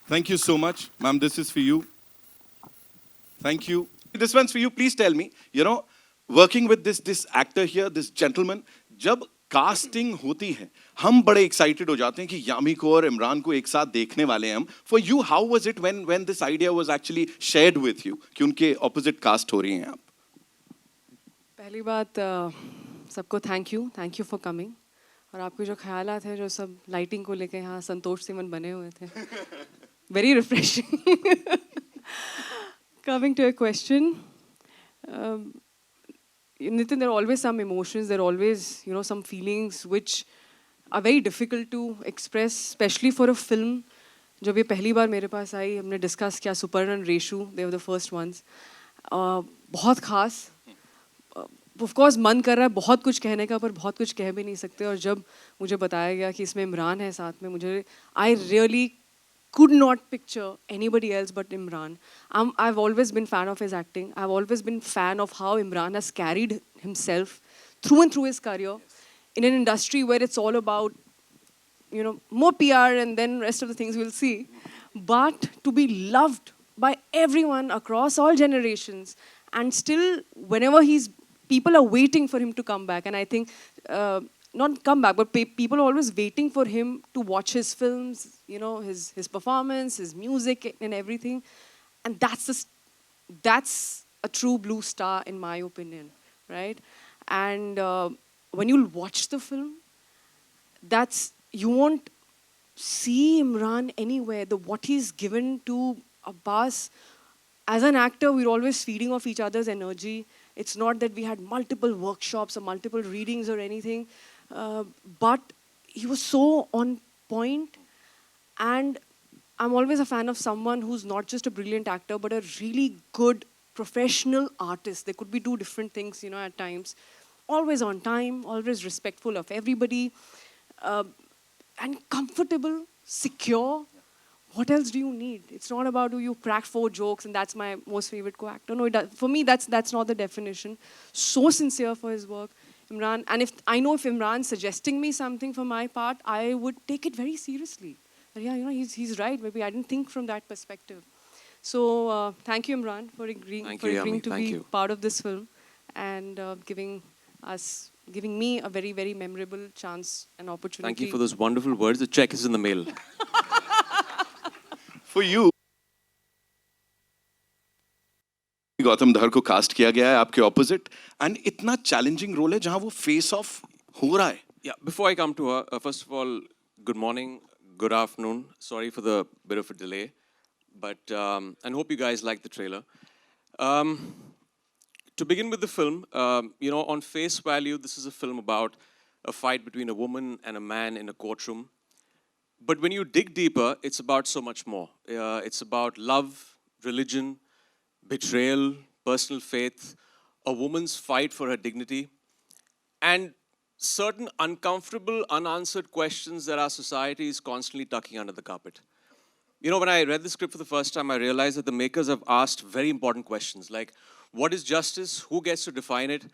Thank you so much. Ma'am, this is for you. Thank you. This one's for you. Please tell me, working with this actor here, this gentleman, जब casting होती है हम बड़े excited हो जाते हैं कि यामी को और इमरान को एक साथ देखने वाले हैं हम. For you how was it when this idea was actually shared with you कि उनके ऑपोजिट कास्ट हो रही हैं आप? पहली बात सबको थैंक यू फॉर कमिंग. और आपके जो ख्यालात हैं जो सब लाइटिंग को लेके यहाँ संतोष सिमन बने हुए थे, very refreshing. Coming to a question, Nitin, there are always some emotions, there are always, some feelings which are very difficult to express, especially for a film. जब ये पहली बार मेरे पास आई, हमने डिस्कस किया सुपर्ण और Reshu, they were the first ones. बहुत खास. Of course मन कर रहा है बहुत कुछ कहने का, पर बहुत कुछ कह भी नहीं सकते. और जब मुझे बताया गया कि इसमें इमरान है साथ में, मुझे I really could not picture anybody else but Imran. I've always been fan of his acting. I've always been fan of how Imran has carried himself through and through his career in an industry where it's all about, more PR and then rest of the things we'll see. But to be loved by everyone across all generations, and still whenever people are waiting for him to come back. And I think not come back, but people are always waiting for him to watch his films, his performance, his music, and everything. And that's a true blue star in my opinion, right? And when you watch the film, you won't see Imran anywhere. What he's given to Abbas as an actor, we're always feeding off each other's energy. It's not that we had multiple workshops or multiple readings or anything. But he was so on point, and I'm always a fan of someone who's not just a brilliant actor but a really good professional artist. They could be two different things, at times. Always on time, always respectful of everybody, and comfortable, secure. What else do you need? It's not about you crack 4 jokes and that's my most favorite co-actor. No, for me, that's not the definition. So sincere for his work. Imran, and if Imran's suggesting me something for my part, I would take it very seriously. But yeah, he's right. Maybe I didn't think from that perspective. So thank you, Imran, for agreeing to be part of this film and giving me a very, very memorable chance and opportunity. Thank you for those wonderful words. The check is in the mail. For you, Gautam धर को cast किया गया है आपके opposite, and इतना challenging role है जहां वो फेस ऑफ हो रहा है. Yeah, before I come to her, first of all, good morning, good afternoon. Sorry for the bit of a delay, but and hope you guys like the trailer. To begin with the film, on face value, this is a film about a fight between a woman and a man in a courtroom. But when you dig deeper, it's about so much more. It's about love, religion, betrayal, personal faith, a woman's fight for her dignity, and certain uncomfortable, unanswered questions that our society is constantly tucking under the carpet. When I read the script for the first time, I realized that the makers have asked very important questions like, what is justice? Who gets to define it?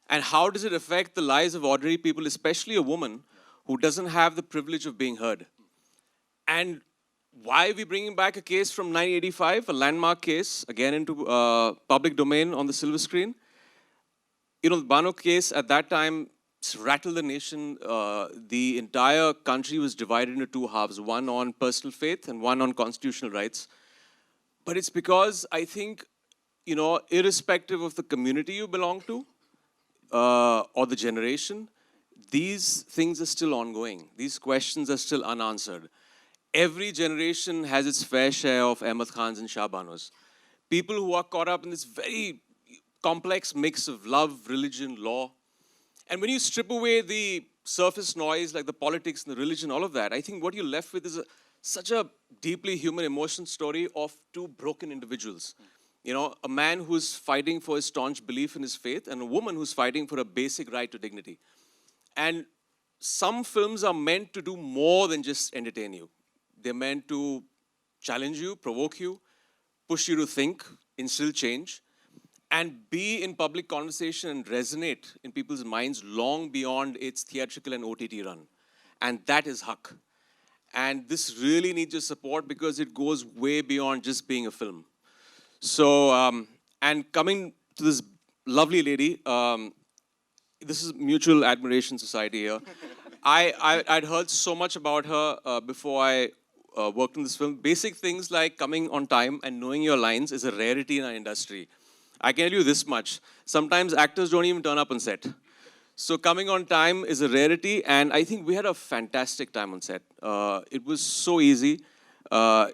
And how does it affect the lives of ordinary people, especially a woman who doesn't have the privilege of being heard? And why are we bringing back a case from 1985, a landmark case, again into public domain on the silver screen? The Bano case at that time rattled the nation. The entire country was divided into 2 halves, one on personal faith and one on constitutional rights. But it's because I think, irrespective of the community you belong to or the generation, these things are still ongoing. These questions are still unanswered. Every generation has its fair share of Ahmad Khans and Shah Banos. People who are caught up in this very complex mix of love, religion, law. And when you strip away the surface noise like the politics and the religion, all of that, I think what you're left with is such a deeply human emotion story of 2 broken individuals. A man who's fighting for his staunch belief in his faith and a woman who's fighting for a basic right to dignity. And some films are meant to do more than just entertain you. They're meant to challenge you, provoke you, push you to think, instill change, and be in public conversation and resonate in people's minds long beyond its theatrical and OTT run. And that is Haq. And this really needs your support because it goes way beyond just being a film. So, and coming to this lovely lady, this is Mutual Admiration Society here. I'd heard so much about her before I worked in this film. Basic things like coming on time and knowing your lines is a rarity in our industry. I can tell you this much. Sometimes actors don't even turn up on set. So coming on time is a rarity, and I think we had a fantastic time on set. It was so easy.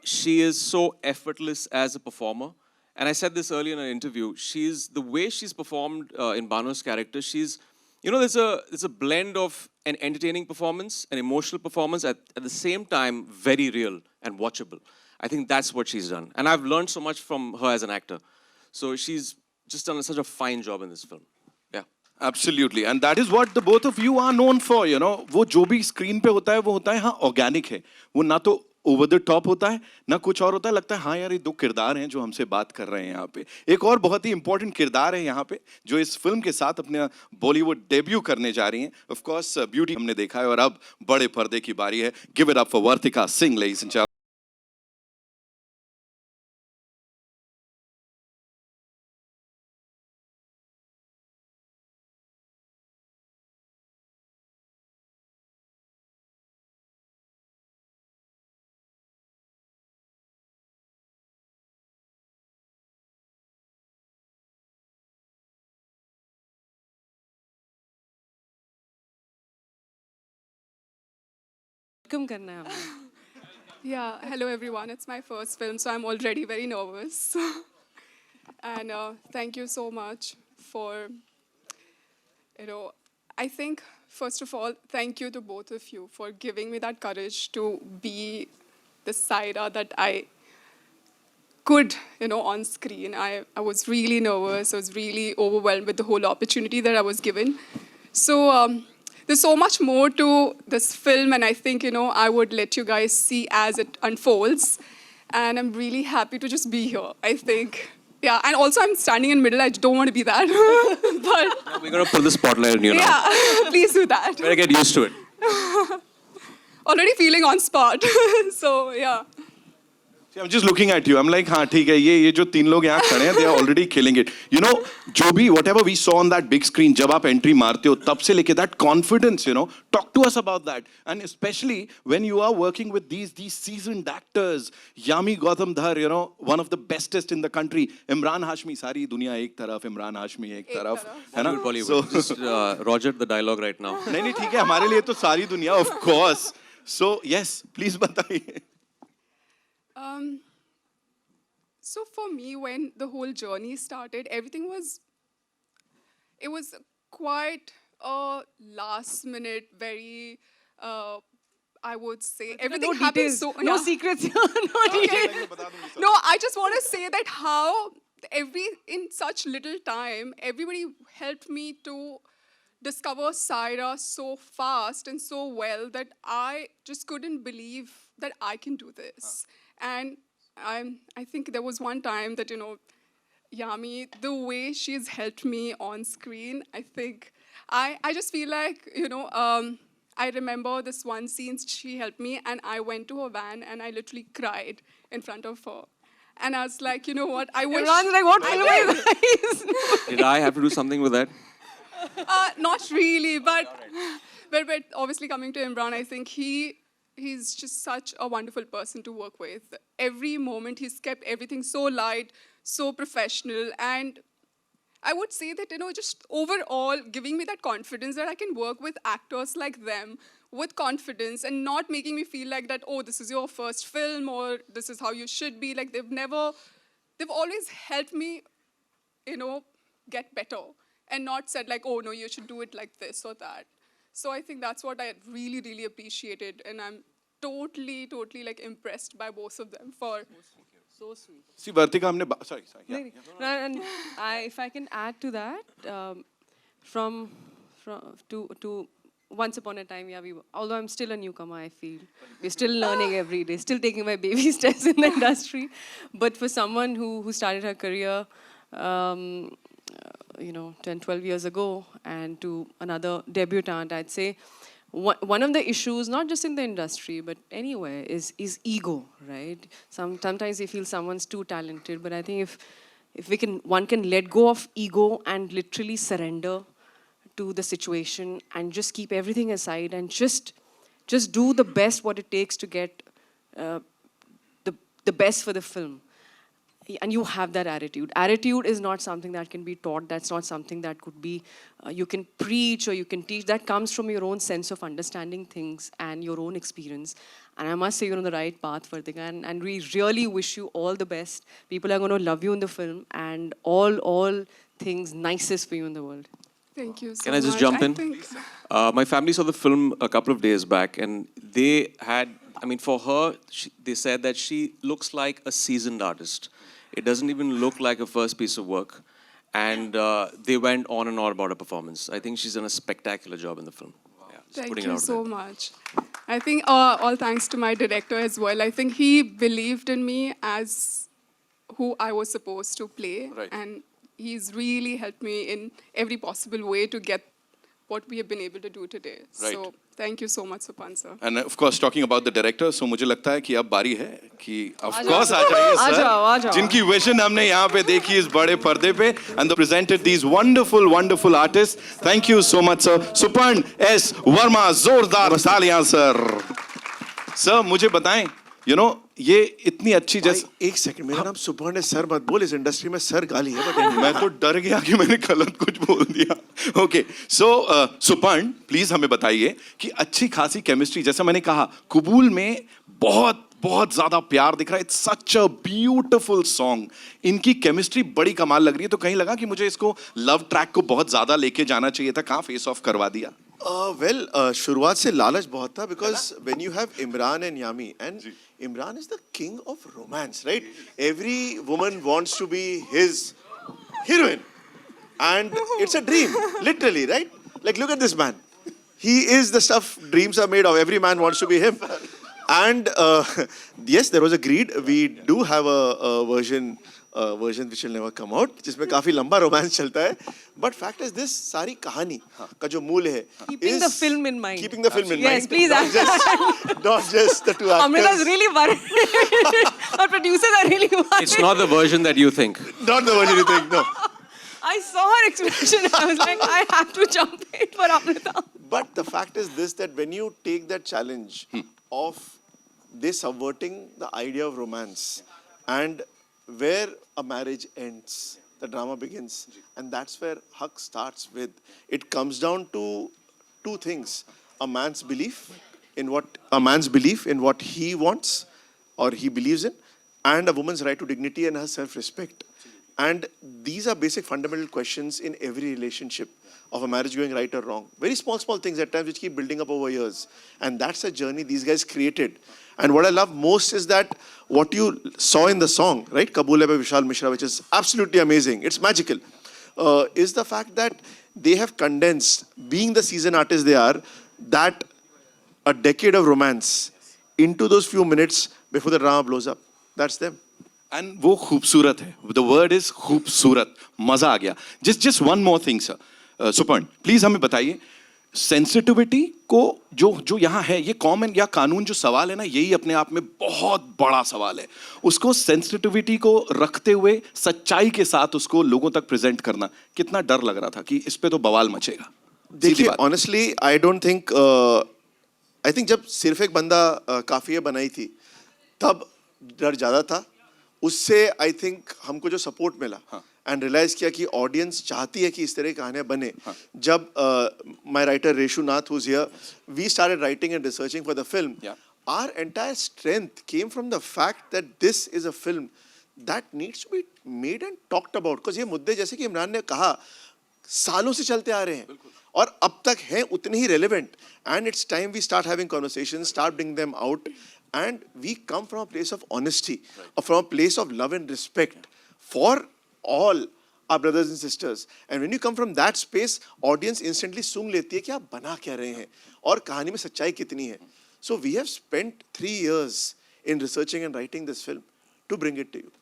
She is so effortless as a performer. And I said this earlier in an interview. The way she's performed in Banu's character, there's a blend of an entertaining performance, an emotional performance, at the same time, very real and watchable. I think that's what she's done. And I've learned so much from her as an actor. So she's just done such a fine job in this film. Yeah. Absolutely, and that is what the both of you are known for. वो जो भी screen पे होता है वो होता है हाँ ऑर्गेनिक है. वो ना तो ओवर द टॉप होता है ना कुछ और होता है. लगता है हाँ यार ये दो किरदार हैं जो हमसे बात कर रहे हैं यहाँ पे. एक और बहुत ही इंपॉर्टेंट किरदार है यहाँ पे जो इस फिल्म के साथ अपने बॉलीवुड डेब्यू करने जा रही हैं. ऑफ कोर्स ब्यूटी हमने देखा है और अब बड़े पर्दे की बारी है. Give it up for Vartika Singh, ladies and gentleman. Welcome करना है हमें. Yeah, hello everyone. It's my first film, so I'm already very nervous. And thank you so much for, I think, first of all, thank you to both of you for giving me that courage to be the Saira that I could, on screen. I was really nervous. I was really overwhelmed with the whole opportunity that I was given. So there's so much more to this film, and I think, I would let you guys see as it unfolds. And I'm really happy to just be here, I think. Yeah, and also I'm standing in middle. I don't want to be that. But Now we're going to put the spotlight on you now. yeah, please do that. Better get used to it. Already feeling on spot. So, yeah. See, I'm just looking at you. I'm like, हाँ ठीक है. ये जो तीन लोग यहाँ खड़े हैं, they are already killing it. जो भी whatever we saw on that big screen, जब आप entry मारते हो, तब से लेके that confidence, talk to us about that. And especially when you are working with these seasoned actors, Yami Gautam Dhar, one of the bestest in the country. Imran Hashmi, सारी दुनिया एक तरफ, Imran Hashmi एक तरफ, है ना? Bollywood. Just Roger the dialogue right now. नहीं ठीक है. हमारे लिए तो सारी दुनिया, of course. So yes, please बताइए. So for me, when the whole journey started, everything was, it was quite a last minute, very, I would say, everything No happened details, so, no yeah. secrets, no details. No, I just want to say that how in such little time, everybody helped me to discover Saira so fast and so well that I just couldn't believe that I can do this. And I think there was one time that, Yami, the way she's helped me on screen, I think, I just feel like, I remember this one scene she helped me and I went to her van and I literally cried in front of her. And I was like, you know what, I wish... Everyone's like, what film is this? Did I have to do something with that? Not really, but obviously coming to Imran, I think he's just such a wonderful person to work with. Every moment he's kept everything so light, so professional, and I would say that, just overall giving me that confidence that I can work with actors like them with confidence and not making me feel like that, oh, this is your first film or this is how you should be. Like they've always helped me, get better and not said like, oh, no, you should do it like this or that. So I think that's what I really, really appreciated. And I'm totally like impressed by both of them for... So sweet. See, Vartika, हमने sorry. Yeah. No, and if I can add to that, from to once upon a time, yeah, although I'm still a newcomer, I feel we're still learning every day, still taking my baby steps in the industry. But for someone who started her career, 10, 12 years ago, and to another debutante, I'd say one of the issues, not just in the industry but anywhere, is ego, right? Sometimes you feel someone's too talented, but I think if one can let go of ego and literally surrender to the situation and just keep everything aside and just do the best what it takes to get the best for the film. And you have that attitude. Attitude is not something that can be taught. That's not something that could be, you can preach or you can teach. That comes from your own sense of understanding things and your own experience. And I must say you're on the right path, Vartika. And we really wish you all the best. People are going to love you in the film and all things nicest for you in the world. Thank you so much. Can I just jump in? think- My family saw the film a couple of days back, and they had, I mean, for her, they said that she looks like a seasoned artist. It doesn't even look like a first piece of work. And they went on and on about her performance. I think she's done a spectacular job in the film. Yeah, just Thank putting it you out so there. much. I think all thanks to my director as well. I think he believed in me as who I was supposed to play. Right. And he's really helped me in every possible way to get what we have been able to do today. Right. So thank you so much, Supan sir. And of course, talking about the director, so मुझे लगता है कि अब बारी है कि of uh course जाओ। आ जाइए आ सर, जाओ, आ जाओ। जिनकी विजन हमने यहाँ पे देखी इस बड़े पर्दे पे, and they presented these wonderful artists. Thank you so much, sir. Suparn S. Verma, जोरदार तालियां सर. सर मुझे बताएं, ये इतनी अच्छी भाई, जैसे एक सेकंड, मेरा नाम सुपर्ण है, सर मत बोल, इस इंडस्ट्री में सर गाली है, बट मैं तो डर गया कि मैंने गलत कुछ बोल दिया. ओके, सो सुपर्ण प्लीज हमें बताइए कि अच्छी खासी केमिस्ट्री, जैसा मैंने कहा, कबूल में बहुत ज्यादा प्यार दिख रहा है. It's such a beautiful song. इनकी केमिस्ट्री बड़ी कमाल लग रही है. तो कहीं लगा कि मुझे इसको लव ट्रैक को बहुत ज्यादा लेके जाना चाहिए था. कहाँ फेस ऑफ करवा दिया? वेल, शुरुआत से लालच बहुत था, because when you have Imran and Yami, and Imran is the king of romance, right? Every woman wants to be his heroine, and it's a dream, literally, right? Like look at this man, he is the stuff dreams are made of. Every man wants to be him. And yes, there was a greed. We do have a version which will never come out, जिसमें काफी लंबा romance चलता है. But fact is this, सारी कहानी का जो मूल है, Keeping the film in mind. Keeping the film in Yes, mind. please. Not just the two Amrita's actors. really worried. Our producers are really worried. It's not the version that you think. Not the version you think, no. I saw her expression. I was like, I have to jump in for Amrita. But the fact is this, that when you take that challenge of they subverting the idea of romance, and where a marriage ends, the drama begins, and that's where Haq starts with. It comes down to two things: a man's belief in what he wants or he believes in, and a woman's right to dignity and her self-respect. And these are basic fundamental questions in every relationship of a marriage going right or wrong. Very small things at times which keep building up over years. And that's a journey these guys created. And what I love most is that what you saw in the song, right? Kabul Hai by Vishal Mishra, which is absolutely amazing. It's magical. Is the fact that they have condensed, being the seasoned artists they are, that a decade of romance into those few minutes before the drama blows up. That's them. And वो खूबसूरत है. The word is खूबसूरत. मजा आ गया. Just one more thing sir. Suparn please हमें बताइए, sensitivity को जो यहाँ है, ये कॉमन या कानून जो सवाल है ना, यही अपने आप में बहुत बड़ा सवाल है. उसको सेंसिटिविटी को रखते हुए सच्चाई के साथ उसको लोगों तक प्रेजेंट करना, कितना डर लग रहा था कि इस पे तो बवाल मचेगा? देखिए, honestly I don't think, I think जब सिर्फ एक बंदा काफिया बनाई थी तब डर ज्यादा था. उससे आई थिंक हमको जो सपोर्ट मिला एंड रियलाइज किया कि ऑडियंस चाहती है कि इस तरह की कहानियां बने. जब my writer Reshu Nath was here, we started writing and researching for the film. Our entire strength came from the fact that this is a film that needs to be made and talked about. Because ये मुद्दे, जैसे कि इमरान ने कहा, सालों से चलते आ रहे हैं और अब तक हैं उतने ही relevant. And it's time we start having conversations, start bring them out. And we come from a place of honesty, or from a place of love and respect for all our brothers and sisters. And when you come from that space, audience instantly सूंघ लेती है कि आप बना क्या रहे हैं और कहानी में सच्चाई कितनी है. So we have spent 3 years in researching and writing this film to bring it to you.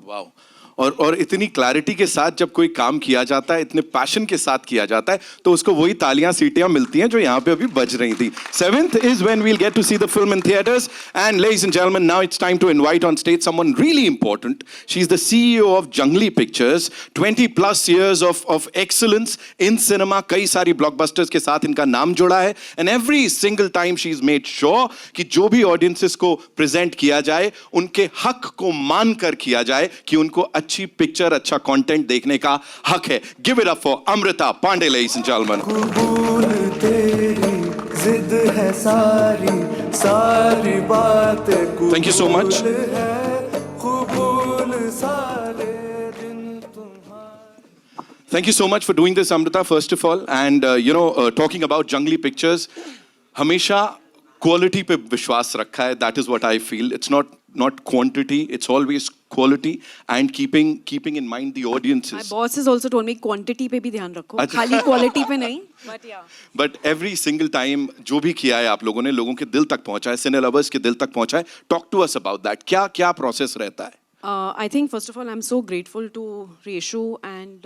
Wow. और इतनी क्लैरिटी के साथ जब कोई काम किया जाता है, इतने पैशन के साथ किया जाता है, तो उसको वही तालियां सीटियां मिलती हैं जो यहाँ पे अभी बज रही थी। 7th is when we'll get to see the film in theaters. And ladies and gentlemen, now it's time to invite on stage someone really important. She's the CEO of Jungly Pictures. 20 plus years of excellence in cinema. कई सारी blockbusters के साथ इनका नाम जुड़ा है. And every single time she's made sure कि जो भी audiences को present किया जाए, उनके हक को मान कर किया जाए कि उनको अच्छी पिक्चर, अच्छा कंटेंट देखने का हक है. Give it up for Amrita Pandey, ladies and gentleman. कबूल तेरी जिद है सारी सारी बात Thank you so much. कबूल सारे दिन तुम्हारे. Thank you so much for doing this, Amrita, first of all. And, talking about Jungly Pictures, हमेशा quality पे विश्वास रखा है. That is what I feel. It's not quantity, it's always quality and keeping in mind the My audiences. boss has also told me quantity पे भी ध्यान रखो, अच्छा. खाली quality पे नहीं. But yeah. But every single time जो भी किया है आप लोगों ने, लोगों के दिल तक पहुंचा है, सिने लवर्स के दिल तक पहुंचा है. Talk to us about that. क्या process रहता है? I think first of all, I'm so grateful to Reshu and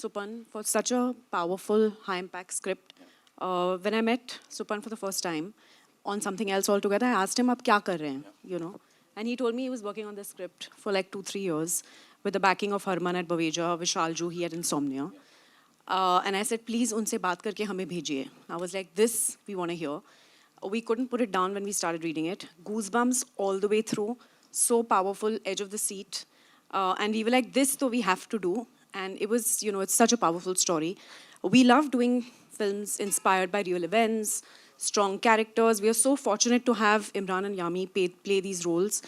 Supan for such a powerful, high-impact script. When I met Supan for the first time on something else altogether, I asked him, "आप क्या कर रहे हैं?" You know, and he told me he was working on the script for like 2-3 years with the backing of Harman at Baweja, Vishal Juhi at Insomnia. And I said, "Please, उनसे बात करके हमें भेजिए." I was like, "This we want to hear." We couldn't put it down when we started reading it. Goosebumps all the way through. So powerful, edge of the seat. And we were like, this though we have to do. And it was, it's such a powerful story. We love doing films inspired by real events, strong characters. We are so fortunate to have Imran and Yami play these roles.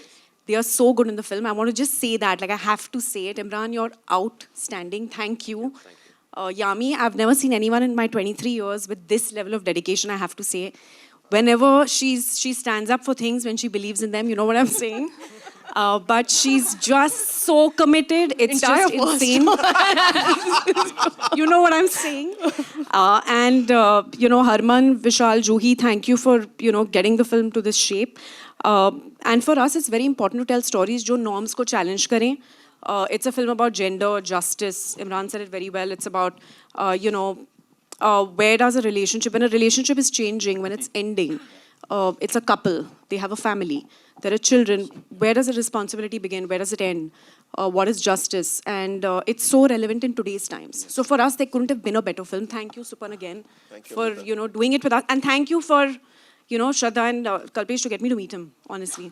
They are so good in the film. I want to just say that, like I have to say it. Imran, you're outstanding. Thank you. Yami, I've never seen anyone in my 23 years with this level of dedication, I have to say. Whenever she stands up for things when she believes in them, you know what I'm saying? But she's just so committed. It's Entire just insane. You know what I'm saying? And Harman, Vishal, Juhi, thank you for, getting the film to this shape. And for us, it's very important to tell stories जो norms को challenge करें. It's a film about gender, justice. Imran said it very well. It's about, where does a relationship, when a relationship is changing, when it's ending, it's a couple, they have a family, there are children, where does the responsibility begin, where does it end, what is justice, and it's so relevant in today's times. So for us, there couldn't have been a better film. Thank you, Supan, again, for, doing it with us. And thank you for, Shraddha and Kalpesh to get me to meet him, honestly.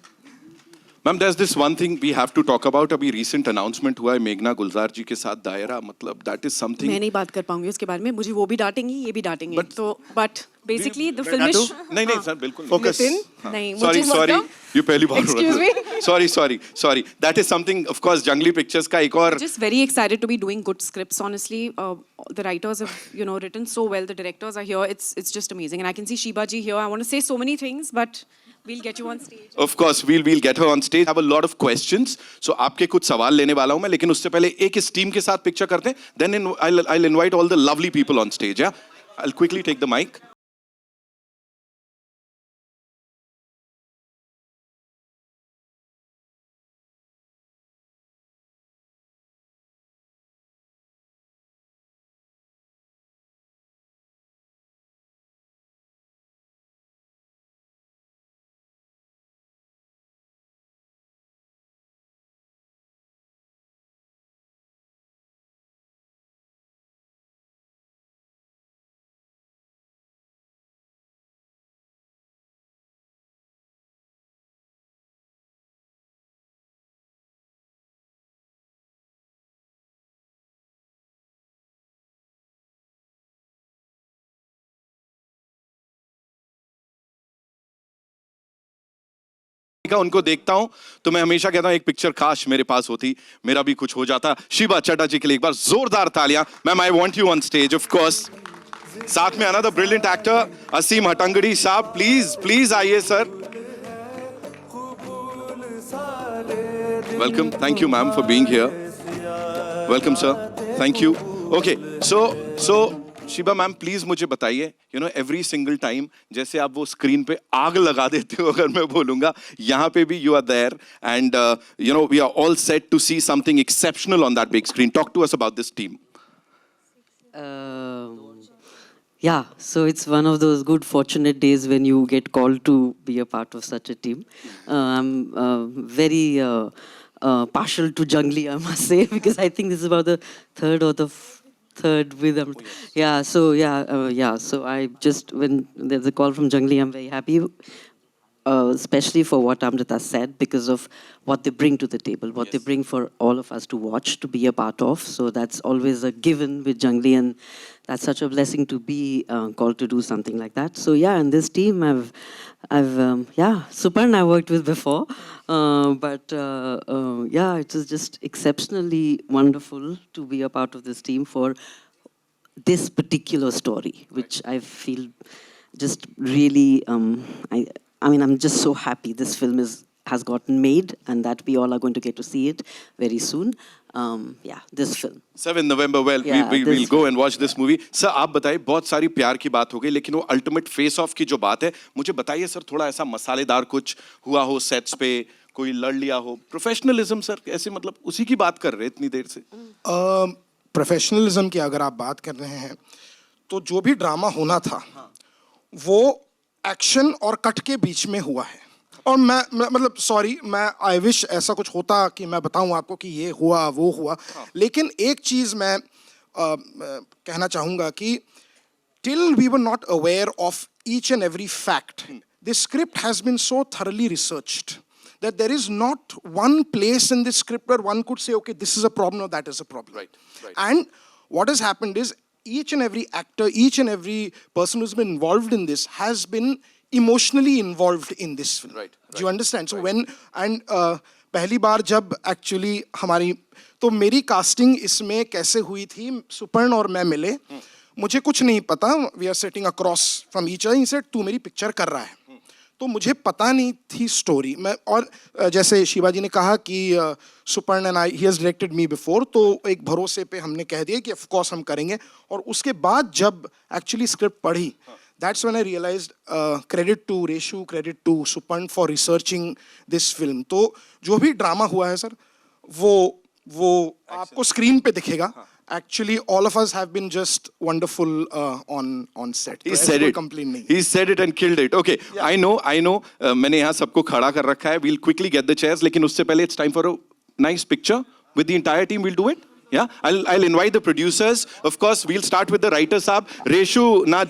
Ma'am, there's this one thing we have to talk about. अभी recent announcement हुआ है मेघना गुलजार जी के साथ दायरा, मतलब that is something. मैं नहीं बात कर पाऊंगी उसके बारे में, मुझे वो भी डांटेंगी, ये भी डांटेंगे. तो but basically the film is नहीं सर, बिल्कुल Focus. नहीं, Sorry, मुझे sorry. ये पहली बार हो Excuse रहा है. Sorry. That is something, of course, Jungly Pictures का एक और. Just very excited to be doing good scripts, honestly. The writers have, written so well. The directors are here. It's just amazing. And I can see Shiba ji here. I want to say so many things, but we'll get you on stage. Of course, we'll get her on stage. I have a lot of questions. So आपके कुछ सवाल लेने वाला हूँ मैं, लेकिन उससे पहले एक इस टीम के साथ पिक्चर करते हैं. Then I'll invite all the lovely people on stage. Yeah, I'll quickly take the mic. उनको देखता हूं तो मैं हमेशा कहता हूं एक पिक्चर काश मेरे पास होती, मेरा भी कुछ हो जाता. शिबा चड्ढा जी के लिए एक बार जोरदार तालियां. Ma'am, I want you on stage, of course. साथ में आना द ब्रिलियंट एक्टर असीम हटंगड़ी साहब, प्लीज आइए sir. Welcome. Thank you ma'am for being here. Welcome sir. Thank you. Okay, so Shiba ma'am please मुझे बताइए, you know every single time जैसे आप वो स्क्रीन पे आग लगा देते हो, अगर मैं बोलूंगा यहाँ पे भी you are there and you know we are all set to see something exceptional on that big screen. Talk to us about this team. Yeah, so it's one of those good fortunate days when you get called to be a part of such a team. I'm very partial to Jungli, I must say, because I think this is about the third or the third with them. Yeah, so yeah. So I just, when there's a call from Jungli, I'm very happy. Especially for what Amrita said, because of what they bring to the table, what they bring for all of us to watch, to be a part of. So that's always a given with Jungli, and that's such a blessing to be called to do something like that. So yeah, and this team, Suparn I worked with before, but yeah, it was just exceptionally wonderful to be a part of this team for this particular story, which I feel just really, I mean, I'm just so happy this film has gotten made and that we all are going to get to see it very soon. Yeah, this film. 7 November, well, Yeah, we'll go and watch this movie. Sir आप बताइए, बहुत सारी प्यार की बात हो गई, लेकिन वो अल्टीमेट फेस ऑफ की जो बात है, मुझे बताइए सर, थोड़ा ऐसा मसालेदार कुछ हुआ हो सेट्स पे, कोई लड़ लिया हो, प्रोफेशनलिज्म सर, ऐसे मतलब उसी की बात कर रहे इतनी देर से. प्रोफेशनलिज्म की अगर आप बात कर रहे हैं तो जो भी ड्रामा होना था वो एक्शन और कट के बीच में हुआ है. और मैं मतलब सॉरी, मैं आई विश ऐसा कुछ होता कि मैं बताऊं आपको कि ये हुआ वो हुआ. लेकिन एक चीज़ मैं कहना चाहूँगा कि till we were not aware of each and every fact, this script has been so thoroughly researched that there is not one place in this script where one could say, okay, this is a problem or that is a problem. Right. And what has happened is each and every actor, each and every person who's been involved in this has been emotionally involved in this film. Right. Do you understand? So when, and पहली बार जब actually हमारी, तो मेरी casting इसमें कैसे हुई थी, सुपर्ण और मैं मिले, मुझे कुछ नहीं पता, we are sitting across from each other, he said, तू मेरी picture कर रहा है. तो मुझे पता नहीं थी स्टोरी मैं, और जैसे शिवाजी ने कहा कि Suparn and I, he has directed me before, तो एक भरोसे पे हमने कह दिया कि ऑफ कोर्स हम करेंगे. और उसके बाद जब एक्चुअली स्क्रिप्ट पढ़ी, that's when I realised, credit to Reshu, credit to Suparn for researching this film. तो जो भी ड्रामा हुआ है सर, वो आपको स्क्रीन पे दिखेगा. Actually, all of us have been just wonderful on set. He said it. He said it and killed it. Okay, yeah. I know. मैंने यहाँ सबको खड़ा कर रखा है. We'll quickly get the chairs. लेकिन उससे पहले it's time for a nice picture with the entire team. We'll do it. Yeah. I'll invite the producers. Of course, we'll start with the writer साहब. रेशु ना.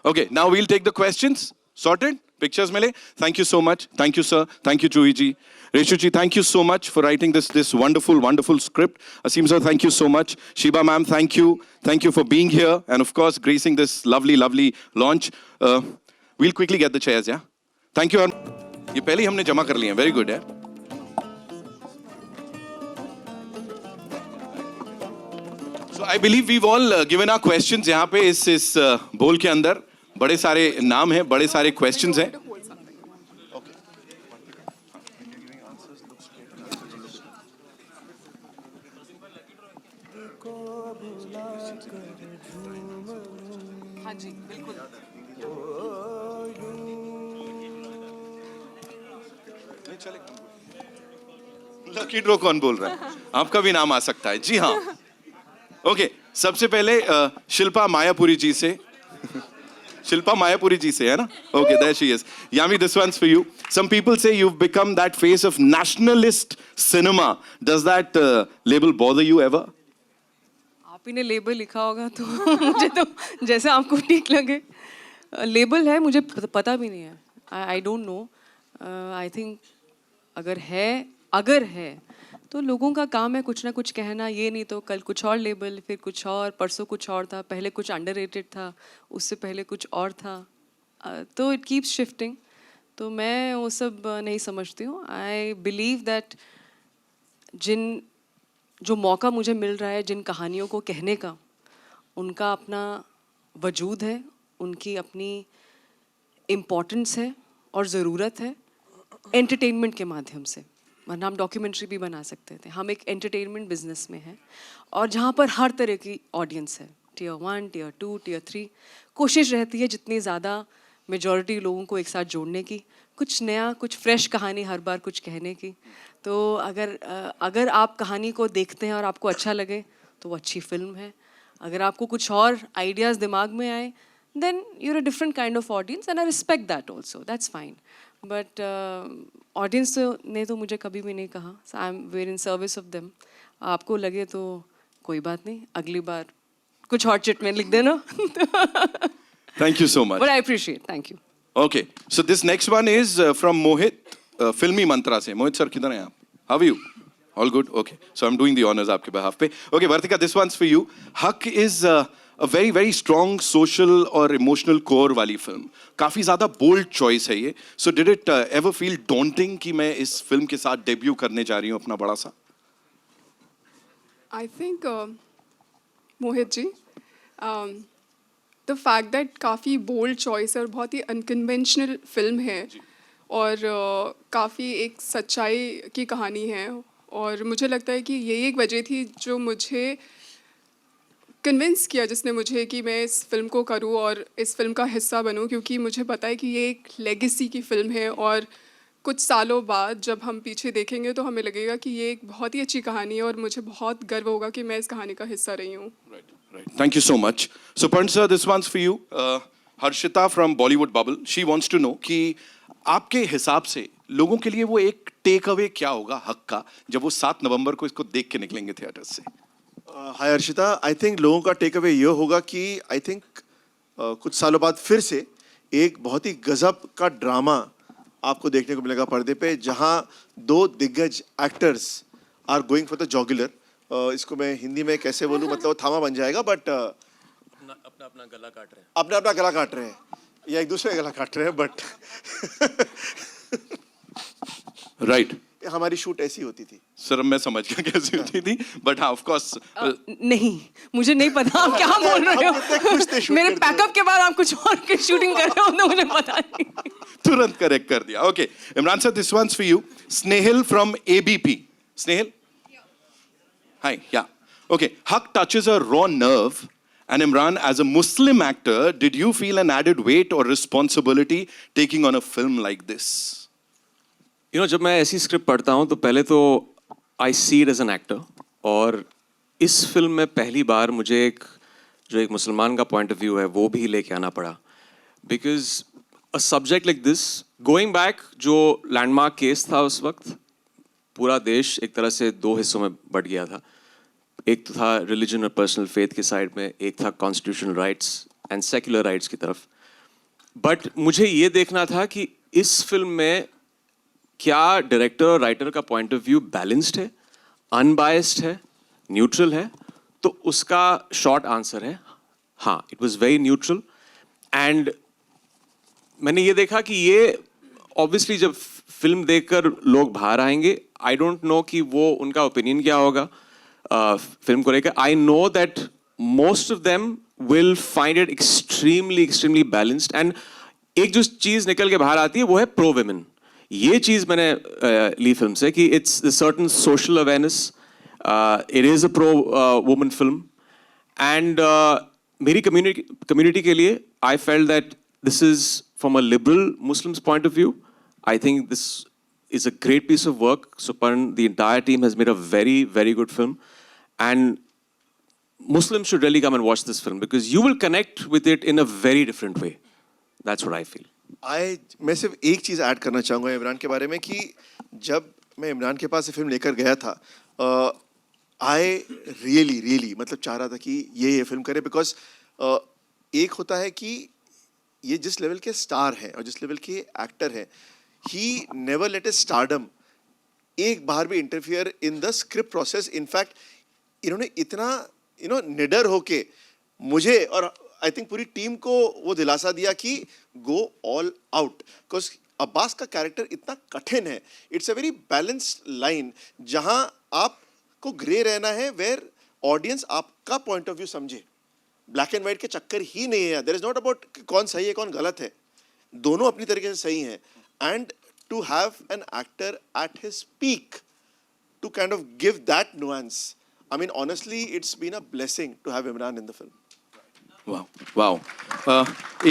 Okay, now we'll take the questions. Sorted? Pictures mile? Thank you so much. Thank you, sir. Thank you, Juhi ji. Reshu ji, thank you so much for writing this wonderful script. Asim sir, thank you so much. Shiba ma'am, thank you. Thank you for being here and of course gracing this lovely launch. We'll quickly get the chairs, yeah? Thank you. ये पहले ही हमने जमा कर लिए हैं. Very good, yeah? So I believe we've all given our questions. यहाँ पे इस बोल के अंदर बड़े सारे नाम हैं, बड़े सारे questions हैं. हाँ जी, बिल्कुल. लकी ड्रॉ कौन बोल रहा है? आपका भी नाम आ सकता है. जी हाँ. ओके सबसे पहले शिल्पा मायापुरी जी से शिल्पा मायापुरी जी से है ना okay there she is Yami this once for you some people say you have become that face of nationalist cinema does that label bother you ever आप ही ने लेबल लिखा होगा तो मुझे तो जैसे आपको ठीक लगे लेबल है मुझे पता भी नहीं है I don't know I think अगर है तो लोगों का काम है कुछ ना कुछ कहना ये नहीं तो कल कुछ और लेबल फिर कुछ और परसों कुछ और था पहले कुछ अंडररेटेड था उससे पहले कुछ और था तो इट कीप्स शिफ्टिंग तो मैं वो सब नहीं समझती हूँ आई बिलीव दैट जो मौका मुझे मिल रहा है जिन कहानियों को कहने का उनका अपना वजूद है उनकी अपनी इम्पोर्टेंस है और ज़रूरत है एंटरटेनमेंट के माध्यम से वरना हम डॉक्यूमेंट्री भी बना सकते थे हम एक एंटरटेनमेंट बिजनेस में हैं और जहाँ पर हर तरह की ऑडियंस है टियर 1 टियर 2 टियर 3 कोशिश रहती है जितनी ज़्यादा मेजॉरिटी लोगों को एक साथ जोड़ने की कुछ नया कुछ फ्रेश कहानी हर बार कुछ कहने की तो अगर आप कहानी को देखते हैं और आपको अच्छा लगे तो वो अच्छी फिल्म है अगर आपको कुछ और आइडियाज़ दिमाग में आए then you're a different kind of audience and I respect that also that's fine but audience ने तो मुझे कभी भी नहीं कहा so I'm very in service of them आपको लगे तो कोई बात नहीं अगली बार कुछ और चिट में लिख देना thank you so much but I appreciate thank you Okay, so this next one is from Mohit, Filmi Mantra se. Mohit sir, किधर हैं आप? How are you? All good? Okay. So I'm doing the honors आपके behalf पे. Okay, Vartika, this one's for you. Haq is a very, very strong social or emotional core वाली film. काफी ज़्यादा bold choice है ये. So did it ever feel daunting कि मैं इस film के साथ debut करने जा रही हूँ अपना बड़ा सा? I think Mohit ji, the fact that काफ़ी बोल्ड चॉइस है और बहुत ही अनकन्वेंशनल फिल्म है और काफ़ी एक सच्चाई की कहानी है और मुझे लगता है कि यही एक वजह थी जो मुझे कन्विंस किया जिसने मुझे कि मैं इस फिल्म को करूं और इस फिल्म का हिस्सा बनूं क्योंकि मुझे पता है कि ये एक लेगेसी की फ़िल्म है और कुछ सालों बाद जब हम पीछे देखेंगे तो हमें लगेगा कि ये एक बहुत ही अच्छी कहानी है और मुझे बहुत गर्व होगा कि मैं इस कहानी का हिस्सा रही हूँ Right. Thank you so much. So, Pant sir, this one's for you. Harshita from Bollywood Bubble. She wants to know कि आपके हिसाब से लोगों के लिए वो एक टेक अवे क्या होगा हक का जब वो 7 नवंबर को इसको देख के निकलेंगे थिएटर से? हाय अर्शिता, आई थिंक लोगों का टेक अवे ये होगा कि आई थिंक कुछ सालों बाद फिर से एक बहुत ही गजब का ड्रामा आपको देखने को मिलेगा पर्दे पे जहां 2 दिग्गज actors are going for the jugular. इसको मैं हिंदी में कैसे बोलूं मतलब वो थामा बन जाएगा बट अपना गला काट रहे हैं अपना गला काट रहे हैं या एक दूसरे का गला काट रहे हैं बट राइट हमारी शूट ऐसी होती थी. सर मैं समझ गया कैसी होती थी बट हाँ ऑफ कोर्स नहीं मुझे नहीं पता आप क्या बोल रहे हो मेरे पैकअप के बाद आप कुछ और की शूटिंग कर रहे हो तो मुझे पता नहीं तुरंत करेक्ट कर दिया. Okay Imran sir this once for you. Snehil from ABP. Snehil Hi, yeah. Okay, Haq touches a raw nerve. And Imran, as a Muslim actor, did you feel an added weight or responsibility taking on a film like this? You know, जब मैं ऐसी script पढ़ता हूँ तो पहले तो I see it as an actor और इस फिल्म में पहली बार मुझे जो एक मुसलमान का पॉइंट ऑफ व्यू है वो भी लेके आना पड़ा because a subject like this, going back जो लैंडमार्क केस था उस वक्त पूरा देश एक तरह से 2 हिस्सों में बट गया था. एक तो था रिलीजन और पर्सनल फेथ की साइड में एक था constitutional rights and secular rights की तरफ. बट मुझे ये देखना था कि इस फिल्म में क्या डायरेक्टर और राइटर का पॉइंट ऑफ व्यू बैलेंस्ड है, अनबायस्ड है, न्यूट्रल है. तो उसका शॉर्ट आंसर है हाँ, it was very neutral. And मैंने ये देखा कि ये ऑब्वियसली जब फिल्म देखकर लोग बाहर आएंगे आई डोंट नो कि वो उनका ओपिनियन क्या होगा फिल्म को लेकर. I know that most of them will find it extremely balanced. And एक जो चीज़ निकल के बाहर आती है वो है प्रो विमेन. ये चीज़ मैंने ली फिल्म से कि it's certain social awareness. It is a pro woman film. And मेरी कम्युनिटी के लिए I felt that this is from a liberal Muslims point of view. I think this is a great piece of work. Suparn, the entire team has made a very, very good film. And Muslims should really come and watch this film because you will connect with it in a very different way. That's what I feel. मैं सिर्फ एक चीज़ add करना चाहूँगा इमरान के बारे में कि जब मैं इमरान के पास ये फिल्म लेकर गया था आई रियली मतलब चाह रहा था कि ये फिल्म करे बिकॉज एक होता है कि ये जिस लेवल के स्टार हैं और जिस लेवल के एक्टर हैं he never let a stardom एक बार भी interfere in the script process. In fact इन्होंने इतना निडर होके मुझे और आई थिंक पूरी टीम को वो दिलासा दिया कि go all out because Abbas का कैरेक्टर इतना कठिन है. It's a very balanced line जहां आपको ग्रे रहना है वेयर ऑडियंस आपका पॉइंट ऑफ व्यू समझे. ब्लैक एंड वाइट के चक्कर ही नहीं है. देयर इज नॉट अबाउट कौन सही है कौन गलत है. दोनों अपनी तरीके से सही हैं. And to have an actor at his peak to kind of give that nuance. I mean, honestly, it's been a blessing to have Imran in the film. Wow.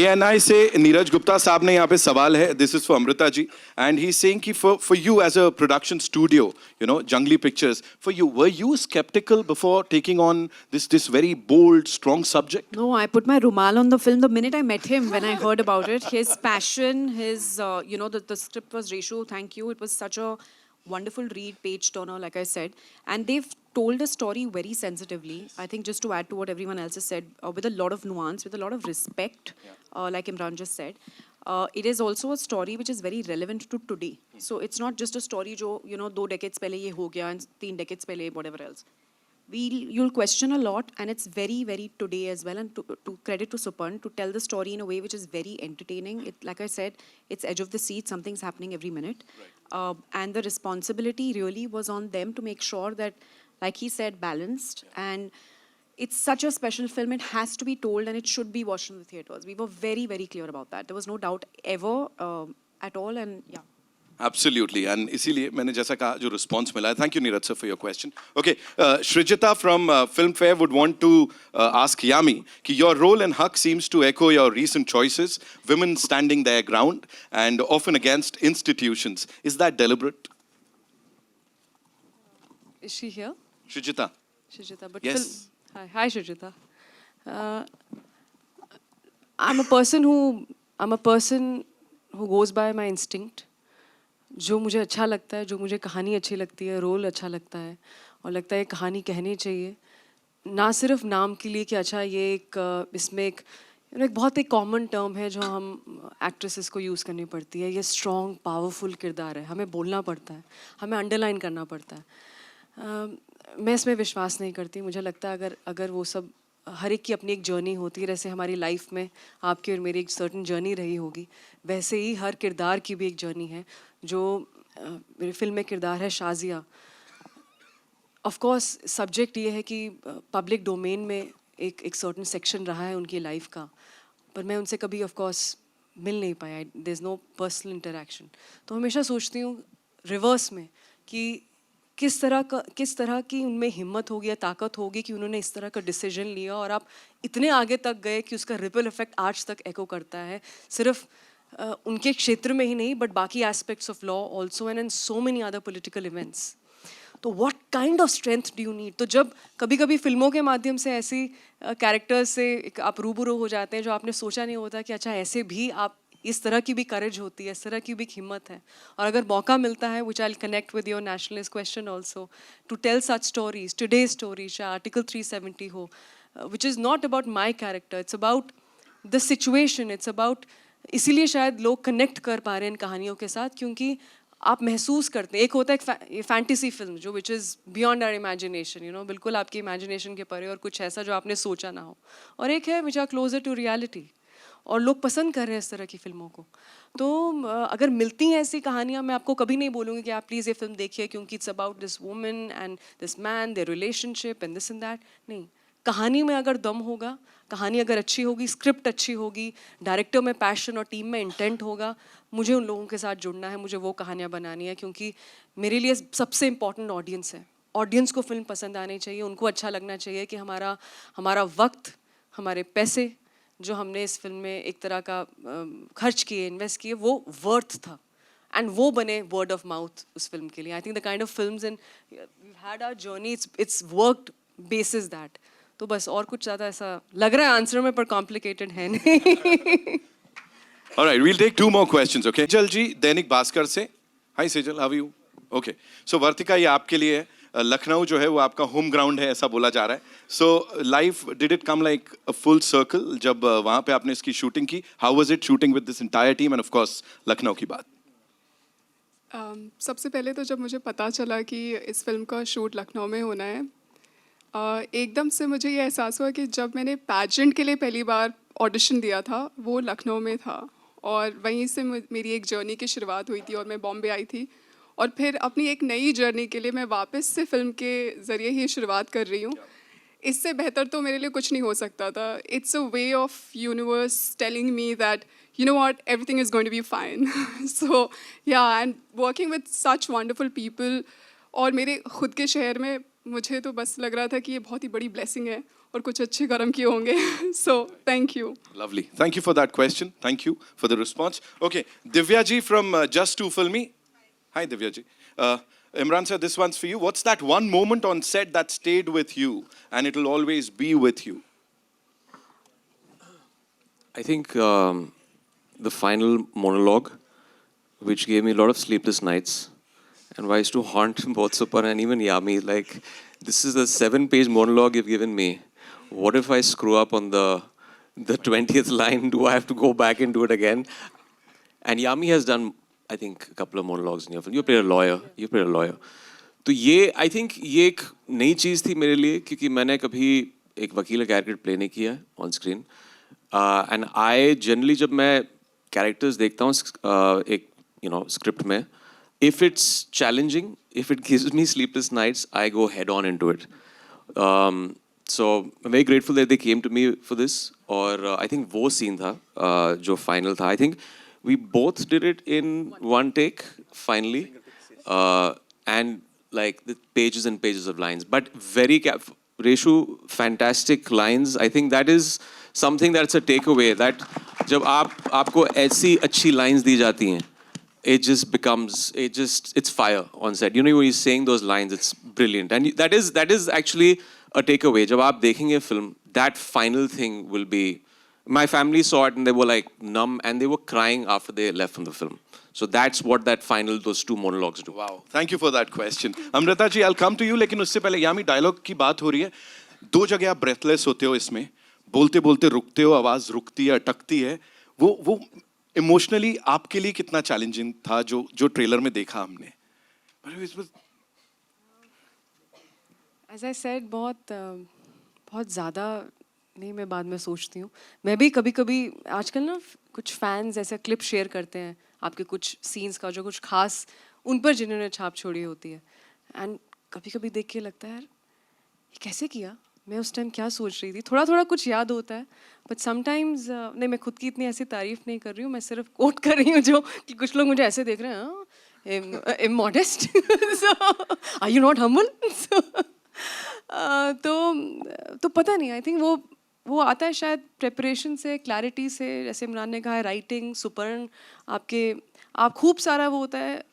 ANI से नीरज गुप्ता साहब ने यहाँ पे सवाल है. This is for Amrita ji, and he's saying कि for you as a production studio, you know, Jungly Pictures, for you, were you skeptical before taking on this very bold, strong subject? No, I put my rumal on the film the minute I met him when I heard about it. His passion, his, the script was ratio. Thank you. It was such a wonderful read, page turner, like I said. And they've told a story very sensitively. I think just to add to what everyone else has said, with a lot of nuance, with a lot of respect, like Imran just said. It is also a story which is very relevant to today. So it's not just a story jo, 2 decades pehle ye ho gaya and 3 decades pehle whatever else. You'll question a lot, and it's very, very today as well. And to credit to Suparn to tell the story in a way which is very entertaining. Like I said, it's edge of the seat. Something's happening every minute. And the responsibility really was on them to make sure that, like he said, balanced. And it's such a special film. It has to be told, and it should be watched in the theaters. We were very, very clear about that. There was no doubt ever at all. And yeah. Absolutely, and इसीलिए मैंने जैसा कहा जो response मिला है. Thank you Neeraj sir for your question. Okay, Shrijita from Filmfare would want to ask Yami कि your role in Haq seems to echo your recent choices, women standing their ground and often against institutions. Is that deliberate? Is she here? Shrijita. Shrijita, but Yes. Hi Shrijita. I'm a person who goes by my instinct. जो मुझे अच्छा लगता है, जो मुझे कहानी अच्छी लगती है, रोल अच्छा लगता है और लगता है कहानी कहनी चाहिए, ना सिर्फ नाम के लिए कि अच्छा ये एक इसमें एक बहुत एक कॉमन टर्म है जो हम एक्ट्रेसेस को यूज़ करनी पड़ती है. ये स्ट्रॉन्ग पावरफुल किरदार है, हमें बोलना पड़ता है, हमें अंडरलाइन करना पड़ता है. मैं इसमें विश्वास नहीं करती. मुझे लगता है अगर वो सब हर एक की अपनी एक जर्नी होती है, जैसे हमारी लाइफ में आपकी और मेरी एक सर्टन जर्नी रही होगी, वैसे ही हर किरदार की भी एक जर्नी है. जो मेरी फिल्म में किरदार है शाजिया, ऑफ कोर्स सब्जेक्ट ये है कि पब्लिक डोमेन में एक सर्टन सेक्शन रहा है उनकी लाइफ का, पर मैं उनसे कभी ऑफ कोर्स मिल नहीं पाया. There is no personal interaction. तो हमेशा सोचती हूँ रिवर्स में कि किस तरह की उनमें हिम्मत होगी या ताकत होगी कि उन्होंने इस तरह का डिसीजन लिया और आप इतने आगे तक गए कि उसका रिपल इफेक्ट आज तक एको करता है, सिर्फ उनके क्षेत्र में ही नहीं बट बाकी aspects of law also and so many other political events. तो what kind of strength do you need? तो जब कभी कभी फिल्मों के माध्यम से ऐसी कैरेक्टर्स से आप रूबरू हो जाते हैं जो आपने सोचा नहीं होता कि अच्छा ऐसे भी आप इस तरह की भी करेज होती है, इस तरह की भी हिम्मत है. और अगर मौका मिलता है, which I connect with your nationalist question also, to tell such stories, today story, चाहे आर्टिकल 370 हो, which is not about my character, it's about the situation, it's about. इसीलिए शायद लोग कनेक्ट कर पा रहे हैं इन कहानियों के साथ, क्योंकि आप महसूस करते हैं. एक होता है फैंटेसी फिल्म जो which is beyond our imagination, बिल्कुल आपकी इमेजिनेशन के परे और कुछ ऐसा जो आपने सोचा ना हो, और एक है which are closer to reality, और लोग पसंद कर रहे हैं इस तरह की फिल्मों को. तो अगर मिलती हैं ऐसी कहानियाँ, मैं आपको कभी नहीं बोलूँगी कि आप प्लीज़ ये फिल्म देखिए क्योंकि it's about this woman and this man, their relationship and this and that. नहीं, कहानी में अगर दम होगा, कहानी अगर अच्छी होगी, स्क्रिप्ट अच्छी होगी, डायरेक्टर में पैशन और टीम में इंटेंट होगा, मुझे उन लोगों के साथ जुड़ना है, मुझे वो कहानियाँ बनानी है, क्योंकि मेरे लिए सबसे इम्पॉर्टेंट ऑडियंस है. ऑडियंस को फिल्म पसंद आनी चाहिए, उनको अच्छा लगना चाहिए कि हमारा वक्त, हमारे पैसे जो हमने इस फिल्म में एक तरह का खर्च किए, इन्वेस्ट किए, वो वर्थ था. एंड वो बने वर्ड ऑफ माउथ उस फिल्म के लिए. I think the kind of films and we had our journey, it's worked basis that. तो बस और कुछ ज़्यादा ऐसा लग रहा है आंसर में, पर कॉम्प्लिकेटेड है नहीं. All right, we'll take 2 more questions, okay? Sejal ji, Dainik Bhaskar से. Hi Sejal, how are you? Okay. So वर्तिका, ये आपके लिए है. लखनऊ जो है वो आपका होम ग्राउंड है ऐसा बोला जा रहा है. So life, did it come like a full circle जब वहाँ पे आपने इसकी शूटिंग की? How was it shooting with this entire team and of course Lucknow की बात? सबसे पहले तो जब मुझे पता चला कि इस फिल्म का शूट लखनऊ में होना है, एकदम से मुझे ये एहसास हुआ कि जब मैंने पैजेंट के लिए पहली बार ऑडिशन दिया था वो लखनऊ में था, और वहीं से मेरी एक जर्नी की शुरुआत हुई थी और मैं बॉम्बे आई थी, और फिर अपनी एक नई जर्नी के लिए मैं वापस से फिल्म के ज़रिए ही शुरुआत कर रही हूँ. इससे बेहतर तो मेरे लिए कुछ नहीं हो सकता था. It's a way of universe telling me that you know what, everything is going to be fine. So yeah, and working with such wonderful people, और मेरे खुद के शहर में मुझे तो बस लग रहा था कि ये बहुत ही बड़ी blessing है और कुछ अच्छे कर्म किए होंगे. So thank you. Lovely. Thank you for that question. Thank you for the response. Okay, Divya ji from Just Two Filmy. Hi Divya ji. Imran sir, this one's for you. What's that one moment on set that stayed with you and it'll always be with you? I think the final monologue, which gave me a lot of sleepless nights, and why I used to haunt both Super and even Yami. Like, this is a 7-page monologue you've given me. What if I screw up on the 20th line? Do I have to go back and do it again? And Yami has done, I think, a couple of monologues in your film. You played a lawyer. You played a lawyer. तो ये, I think, ये एक नई चीज़ थी मेरे लिए, क्योंकि मैंने कभी एक वकील का कैरेक्टर प्ले नहीं किया on screen. And I generally जब मैं कैरेक्टर्स देखता हूँ एक स्क्रिप्ट में, if it's challenging, if it gives me sleepless nights, I go head on into it. So I'm very grateful that they came to me for this. और I think वो scene था जो final था. I think we both did it in one take finally, and like the pages and pages of lines, but very Reshu, fantastic lines. I think that is something that's a takeaway, that जब आपको ऐसी अच्छी lines दी जाती हैं, it just becomes, it's fire on set. You know, when he's saying those lines, it's brilliant. And that is actually a takeaway. जब आप देखेंगे film, that final thing will be, my family saw it and they were like numb and they were crying after they left from the film. So that's what that final, those 2 monologues do. Wow, thank you for that question. Amrita ji, I'll come to you, लेकिन उससे पहले यामी dialogue की बात हो रही है. 2 जगह आप breathless होते हो इसमें, बोलते बोलते रुकते हो, आवाज रुकती है, अटकती है. वो इमोशनली आपके लिए कितना चैलेंजिंग था जो ट्रेलर में देखा हमने? As I said, बहुत ज़्यादा नहीं, मैं बाद में सोचती हूँ. मैं भी कभी कभी आजकल ना कुछ फैंस ऐसे क्लिप शेयर करते हैं आपके कुछ सीन्स का जो कुछ खास उन पर जिन्होंने छाप छोड़ी होती है, एंड कभी कभी देख के लगता है यार ये कैसे किया, मैं उस टाइम क्या सोच रही थी. थोड़ा थोड़ा कुछ याद होता है, बट समटाइम्स नहीं, मैं खुद की इतनी ऐसी तारीफ नहीं कर रही हूँ, मैं सिर्फ कोट कर रही हूँ जो कि कुछ लोग मुझे ऐसे देख रहे हैं, इमॉडेस्ट, आर यू नॉट हम्बल. तो पता नहीं, आई थिंक वो आता है शायद प्रेपरेशन से, क्लैरिटी से. जैसे इमरान ने कहा है, राइटिंग, सुपर्ण, आप खूब सारा वो होता है,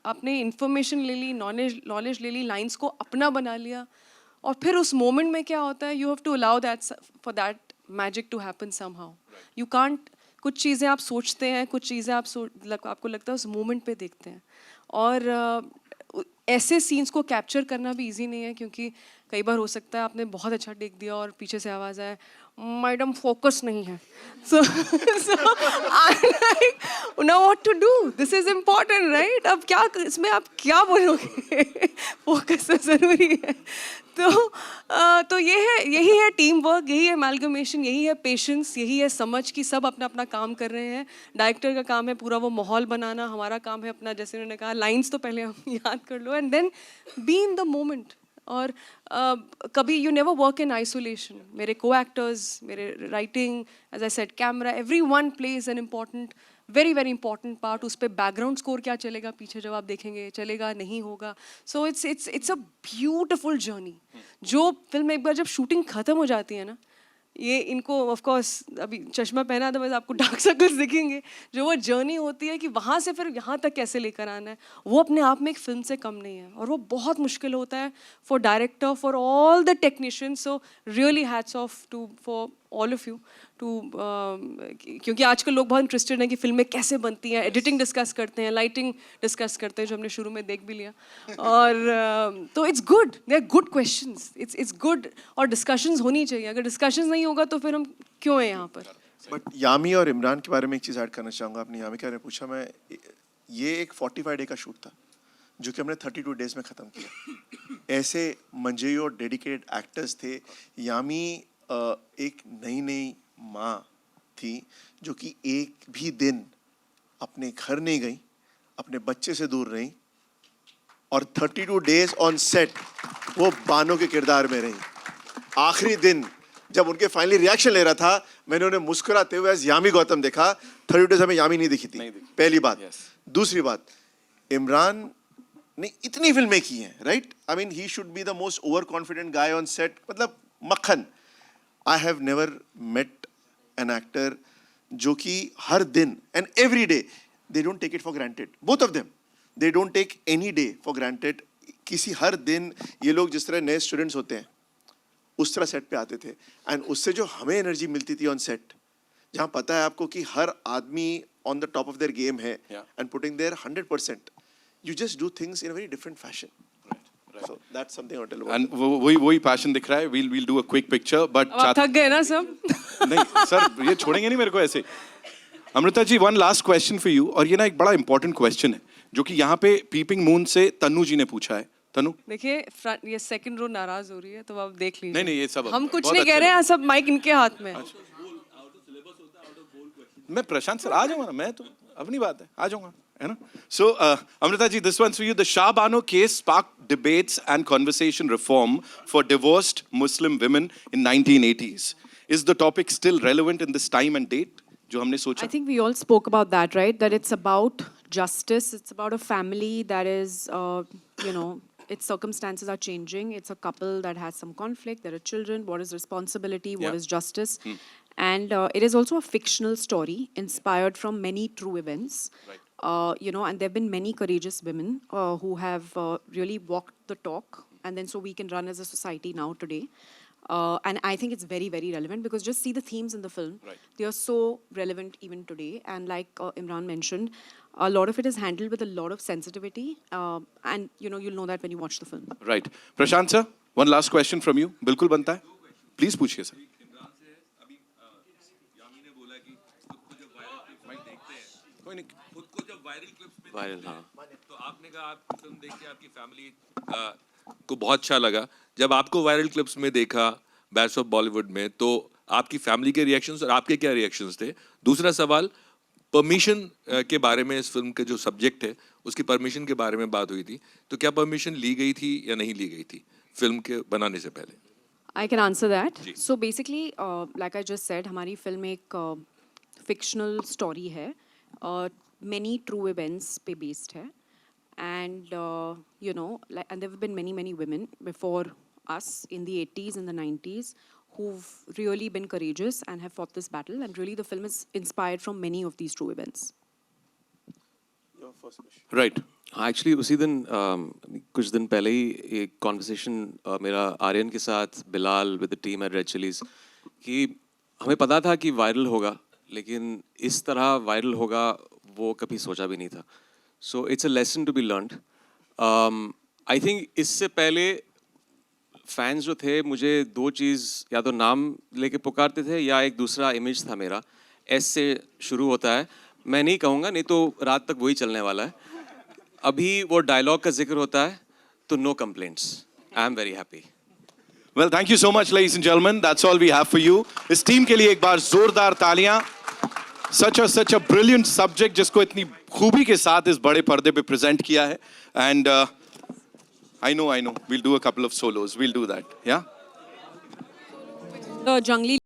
आपने इंफॉर्मेशन ले ली, नॉलेज ले ली, लाइंस को अपना बना लिया, और फिर उस मोमेंट में क्या होता है, you have to allow that for that magic to happen somehow. You can't, कुछ चीज़ें आप सोचते हैं, कुछ चीज़ें आपको लगता है उस मोमेंट पे देखते हैं, और ऐसे सीन्स को कैप्चर करना भी इजी नहीं है, क्योंकि कई बार हो सकता है आपने बहुत अच्छा टेक दिया और पीछे से आवाज़ आए, मैडम फोकस नहीं है. So I'm like, now what to do? This is important, right? अब क्या इसमें आप क्या बोलोगे? फोकस तो ज़रूरी है. तो यही है टीम वर्क, यही है अमेलगमेशन, यही है पेशेंस, यही है समझ कि सब अपना अपना काम कर रहे हैं. डायरेक्टर का काम है पूरा वो माहौल बनाना, हमारा काम है अपना, जैसे उन्होंने कहा, लाइंस तो पहले हम याद कर लो and then be in the moment. और कभी you never work in isolation. मेरे को एक्टर्स, मेरे writing, as I said, camera, everyone plays an important, very very important part. उस पर बैकग्राउंड स्कोर क्या चलेगा पीछे जब आप देखेंगे, चलेगा नहीं होगा. सो इट्स अ ब्यूटिफुल जर्नी. जो फिल्म एक बार जब शूटिंग ख़त्म हो जाती है ना, ये इनको ऑफ कोर्स अभी चश्मा पहना तो बस आपको डार्क सर्कल्स दिखेंगे, जो वो जर्नी होती है कि वहाँ से फिर यहाँ तक कैसे लेकर आना है, वो अपने आप में एक फिल्म से कम नहीं है और वो बहुत मुश्किल होता है for director, for all the technicians. So really hats off to for all of you too, क्योंकि आजकल लोग बहुत इंटरेस्टेड हैं कि फिल्में कैसे बनती हैं, एडिटिंग डिस्कस करते हैं, लाइटिंग डिस्कस करते हैं, जो हमने शुरू में देख भी लिया. और तो it's good, they are good questions, it's good, और डिस्कशंस होनी चाहिए. अगर डिस्कशंस नहीं होगा तो फिर हम क्यों हैं यहाँ पर. बट यामी और इमरान के बारे में एक चीज़ ऐड करना चाहूँगा. आपने यामी के बारे में पूछा, मैं ये एक 45 डे का शूट था जो कि हमने 32 डेज में ख़त्म किया. ऐसे मंजई और डेडिकेटेड एक्टर्स थे. यामी एक नई माँ थी जो कि एक भी दिन अपने घर नहीं गई, अपने बच्चे से दूर रही, और 32 डेज ऑन सेट वो बानो के किरदार में रही. आखिरी दिन जब उनके फाइनली रिएक्शन ले रहा था, मैंने उन्हें मुस्कुराते हुए एज यामी गौतम देखा. 32 डेज हमें यामी नहीं दिखी थी. पहली बात. दूसरी बात, इमरान ने इतनी फिल्में की हैं, right? I mean he should be the most over confident guy on set, मतलब मक्खन. I have never met an actor जो कि हर दिन and every day they don't take it for granted. Both of them, they don't take any day for granted. किसी हर दिन ये लोग जिस तरह नए स्टूडेंट्स होते हैं उस तरह सेट पे आते थे. एंड उससे जो हमें एनर्जी मिलती थी ऑन सेट, जहाँ पता है आपको कि हर आदमी on the top of their game है and putting their 100%, you just do things in a very different fashion. So that's something I'll tell about. And वही passion दिख रहा है. We'll do a quick picture, but अब आप थक गए ना सब. नहीं सर, ये छोड़ेंगे नहीं मेरे को ऐसे. Amrita ji, one last question for you, और ये ना एक बड़ा important question है जो कि यहाँ पे पीपिंग मून से तन्नू जी ने पूछा है. तन्नू, देखिए ये सेकंड रो नाराज हो रही है, तो आप देख लीजिए. नहीं ये सब हम कुछ बहुत नहीं अच्छे कह रहे हैं, लोग. सब माइक इनके हाथ में. मैं प्रशांत सर आ जाऊंगा ना, मैं तो अपनी बात है, आ जाऊंगा, है ना. So Amrita ji, this one's for you. The Shah Bano case sparked debates and conversation reform for divorced Muslim women in 1980s. Is the topic still relevant in this time and date? जो हमने सोचा. I think we all spoke about that, right? That it's about justice. It's about a family that is, its circumstances are changing. It's a couple that has some conflict. There are children. What is responsibility? What is justice? And it is also a fictional story inspired from many true events. Right. And there have been many courageous women who have really walked the talk, and then so we can run as a society now today. And I think it's very, very relevant because just see the themes in the film. Right. They are so relevant even today. And like Imran mentioned, a lot of it is handled with a lot of sensitivity. And, you'll know that when you watch the film. Right. Prashant sir, one last question from you. बिल्कुल बनता है. Please पूछिए sir. कोई नहीं. खुद को जब viral clips में वायरल, देखते हाँ. हैं, तो आपने कहा आप फिल्म देख के आपकी फैमिली को बहुत अच्छा लगा. जब आपको वायरल क्लिप्स में देखा बैट्स ऑफ बॉलीवुड में, तो आपकी फैमिली के रिएक्शंस और आपके क्या रिएक्शंस थे? दूसरा सवाल, परमिशन के बारे में. इस फिल्म के जो सब्जेक्ट है उसकी परमिशन के बारे में बात हुई थी, तो क्या परमिशन ली गई थी या नहीं ली गई थी फिल्म के बनाने से पहले? I can answer that. So basically, like I just said, हमारी फिल्म एक fictional story है. Many true events पे based है. And, and there have been many, many women before us in the 80s and the 90s who've really been courageous and have fought this battle. And really the film is inspired from many of these true events. Your first question. Right. हाँ, actually उसी दिन कुछ दिन पहले ही एक conversation मेरा आर्यन के साथ, Bilal with the team at Red Chillies, कि हमें पता था कि वायरल होगा, लेकिन इस तरह वायरल होगा वो कभी सोचा भी नहीं था. So it's a lesson to be learned. I think इससे पहले फैंस जो थे मुझे दो चीज़ या तो नाम लेके पुकारते थे या एक दूसरा इमेज था मेरा. एस से शुरू होता है, मैं नहीं कहूँगा, नहीं तो रात तक वही चलने वाला है. अभी वो डायलॉग का जिक्र होता है, तो no complaints. I am very happy. Well, thank you so much, ladies and gentlemen. That's all we have for you. इस टीम के लिए एक बार जोरदार तालियां. Such a brilliant subject जिसको इतनी खूबी के साथ इस बड़े पर्दे पे प्रेजेंट किया है. And I know. We'll do a couple of solos. We'll do that. Yeah. The Jungli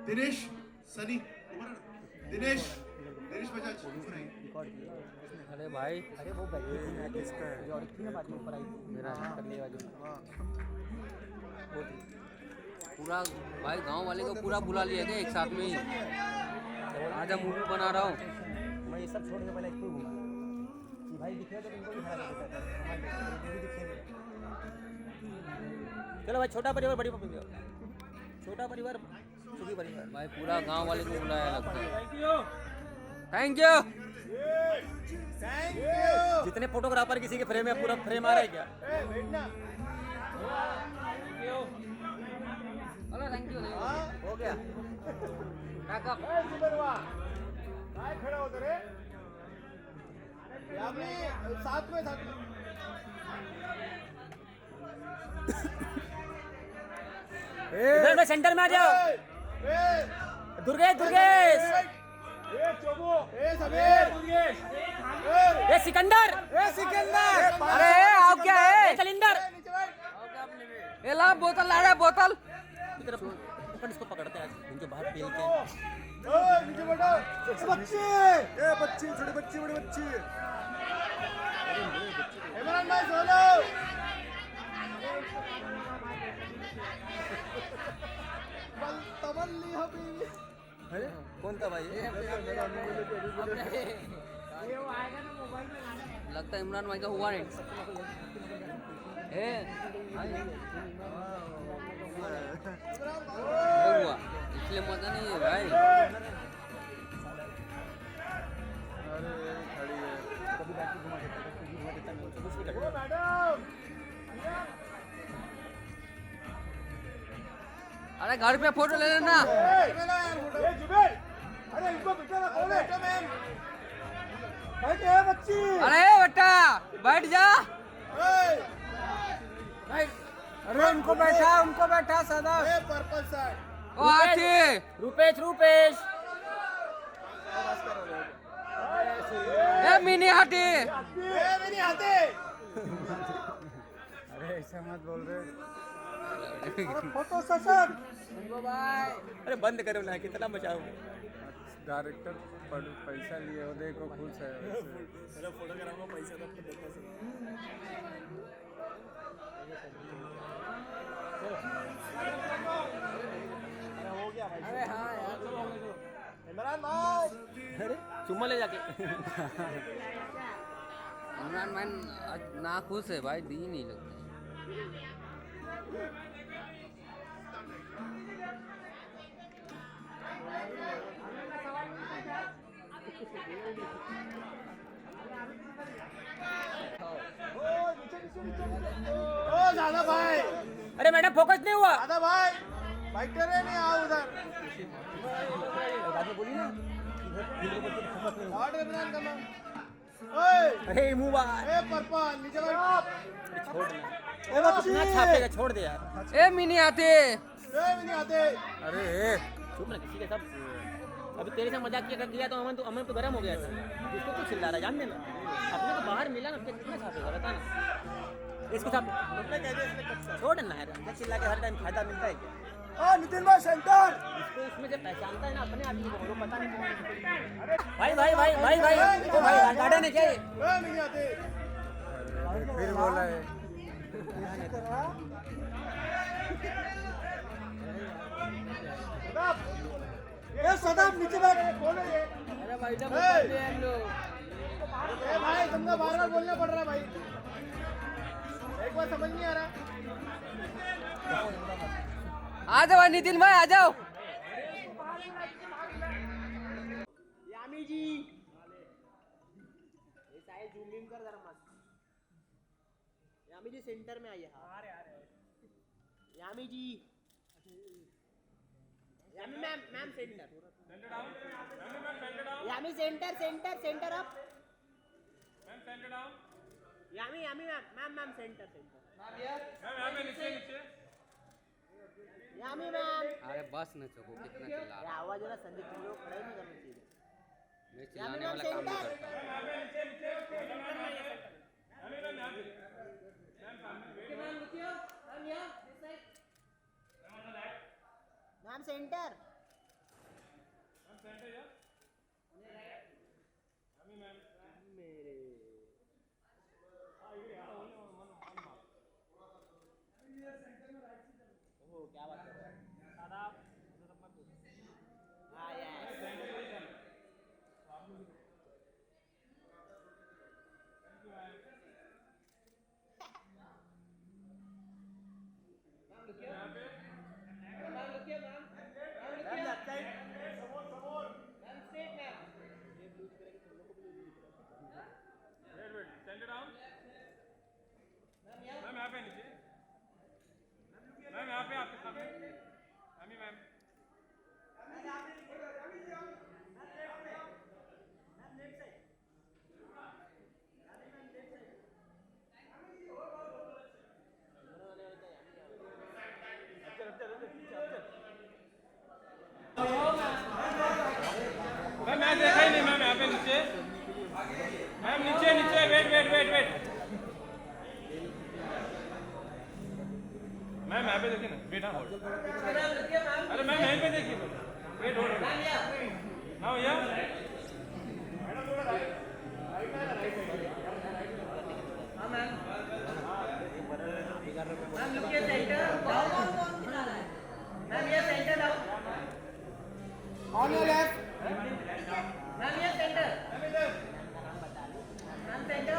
Dinesh Sunny Dinesh Dinesh Bajaj अरे भाई, अरे वो किसका है? और इतनी बात में ऊपर आई मेरा करने वाली पूरा भाई गांव वाले को पूरा बुला लिया गया एक साथ में ही। आज हम मूवी बना रहा हूँ। मैं ये सब छोड़ के पहले स्कूल घूमा कि भाई दिखे तो तुमको भी खड़ा कर देता था। हमारे दिखे। चलो भाई, छोटा परिवार बड़ी परिवार, छोटा परिवार सुखी परिवार। भाई पूरा गांव वाले को बुलाया लगता है। Thank you. जितने फोटोग्राफर किसी के फ्रेम में पूरा फ्रेम आ रहा है क्या? Hello, thank you. हो गया। खड़ा होते रे साथ में इधर में सेंटर में आ जाओ। दुर्गेश ये सिकंदर अरे आओ क्या है कलिंदर ये ला बोतल ला रहा है बोतल इसको पकड़ते हैं इनको बाहर पेल के बच्ची छोटी बच्ची बड़ी बच्ची अरे कौन था भाई? लगता है इमरान भाई का हुआ नहीं। हुआ इसलिए मजा नहीं है भाई। अरे घर पे फोटो ले लेना। अरे इनको बिठा ना कौन है मैम बैठे है बच्ची अरे बेटा बैठ जा। अरे उनको बैठा सदा पर्पल शर्ट ओ हाथी रूपेश ए मिनी हाथी मेरी हाथे अरे ऐसा मत बोल रहे फोटो सेशन अरे बंद करो ना कितना बचाओ। डायरेक्टर पैसा लिए हो देखो खुश है अरे हाँ यार इमरान भाई अरे चुम्मा ले जाके इमरान भाई ना खुश है भाई दी नहीं लगता। ओ दादा भाई अरे मैडम फोकस नहीं हुआ। दादा भाई फाइटर है नहीं आओ उधर शॉट इमरान का नाम ओए अरे मुंह ए पर्पल नीचे बैठ छोड़ ए बच्ची ना छापेगा छोड़ दे यार। ए मिनी आते नहीं आते अरे चुप ना किसी के सब अभी तेरे से मजाक किया तो अमन तो गर्म हो गया था। इसको क्यों चिल्ला रहा है जान देना अपने को बाहर मिला ना कितना छापेगा बता ना इसको छाप छोड़ ना यार चिल्ला के हर टाइम फायदा मिलता है क्या? नितिन भाई सेंटर इसको इसमें से पहचानता है ना अपने आदमी को पता नहीं भाई तो भाई गार्डन है क्या ये? नहीं आते फिर बोला है ये सदाब नीचे बैठ बोलो ये अरे भाई जब हम लोग ए भाई तुमको बार-बार बोलना पड़ रहा है भाई एक बार समझ नहीं आ रहा आ जाओ नितिन भाई आ जाओ। यामी जी ये साइड जूम इन कर जरा मत। यामी जी सेंटर में आइए। हाँ यामी जी यामी मैम सेंटर यामी सेंटर अप यामी मैम सेंटर यामी मैम अरे बस न चको कितना चिल्ला ये आवाज है ना संदीप तुम लोग खड़े नहीं करना चाहिए। मैं चिल्लाने वाला काम नहीं करता। सेंटर क्या बात कर रहे हैं हाँ यस मैम मैं देखा ही नहीं मैम यहाँ पे नीचे मैम नीचे नीचे wait wait wait wait ma'am यहाँ पे देखिए ना वेट हाँ होल्ड अरे मैम यहीं पे देखिए wait hold now here ma'am look at centre ma'am ये centre down on your left ma'am ये सेंटर मैम सेंटर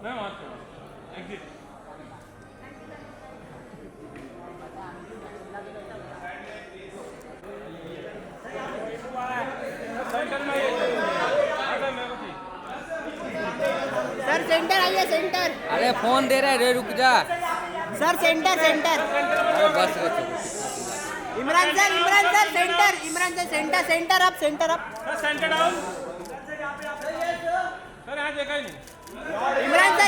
मैम आप एग्जिट सेंटर में सर सेंटर आइए सेंटर अरे फोन दे रहा है रे रुक जा सर सेंटर सेंटर अरे बस Imran sir centre centre up sir centre down sir यहाँ देखा ही नहीं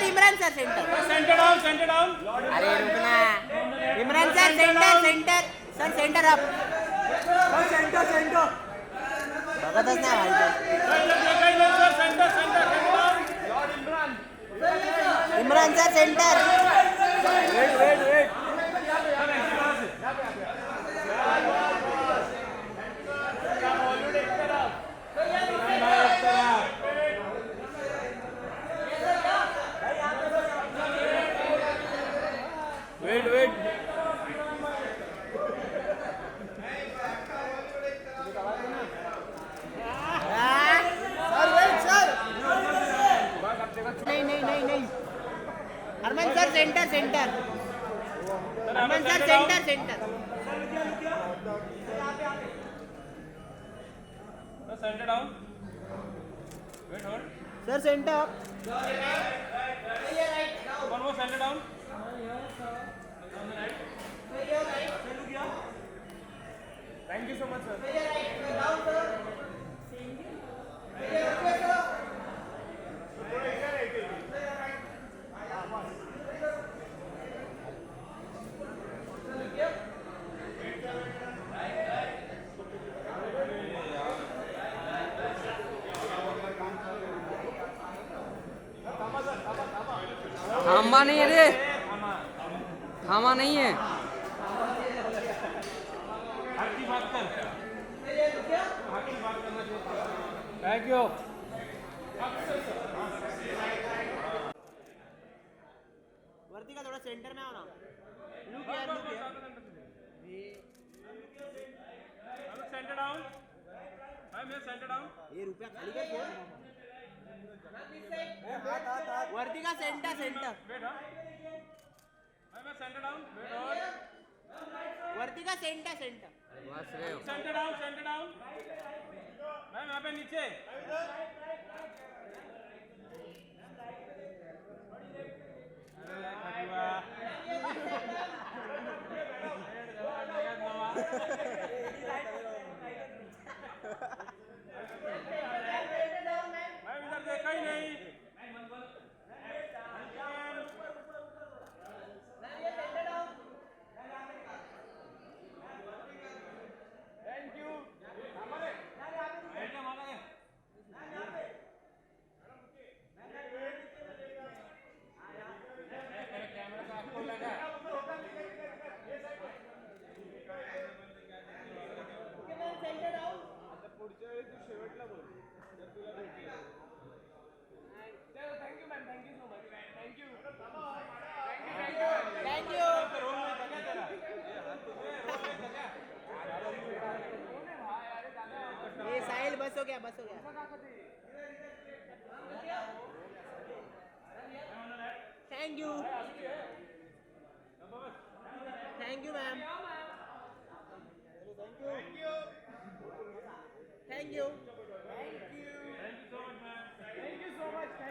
Imran sir centre centre down अरे रुकना Imran sir centre sir centre up centre बघतच नाही भाई sir centre down Imran sir centre wait नहीं Harman sir centre Harman sir centre centre down wait hold sir centre one more centre down thank you so much sir थामा नहीं है रे थामा नहीं है थैंक यू वर्दी का थोड़ा सेंटर में आओ ना लुक यार centre down ma'am centre down ये रुपया खाली कर वर्दी का सेंटर वेट हाँ ma'am centre down wait hold वर्दी का सेंटर बस रे सेंटर डाउन मैम यहाँ पे नीचे मैम इधर देखा ही नहीं थैंक यू ये साहिल बस हो गया थैंक यू मैम